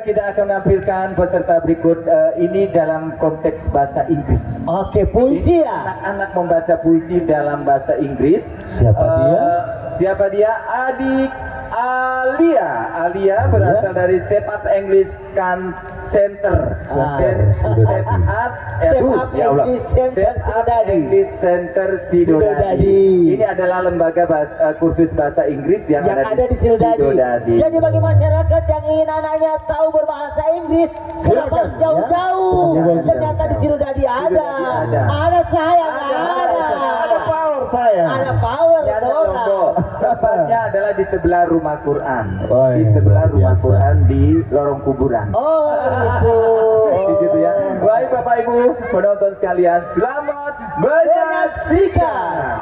kita akan menampilkan peserta berikut ini dalam konteks bahasa Inggris. Oke, puisi ya. Anak-anak membaca puisi dalam bahasa Inggris. Siapa dia? Siapa dia? Adik Alia. Alia berasal dari Step Up English Center. Step Up English Center Sidodadi. Ini adalah lembaga kursus bahasa Inggris yang ada di Sidodadi. Jadi bagi masyarakat yang ingin anaknya tahu berbahasa Inggris, silakan jauh-jauh. Ternyata di Sidodadi ada. Ada saya, ada power saya. Ada power. Tempatnya adalah di sebelah rumah Quran. Di sebelah rumah Quran di lorong kuburan. Oh, itu. Di situ ya. Baik Bapak Ibu penonton sekalian, selamat menyaksikan.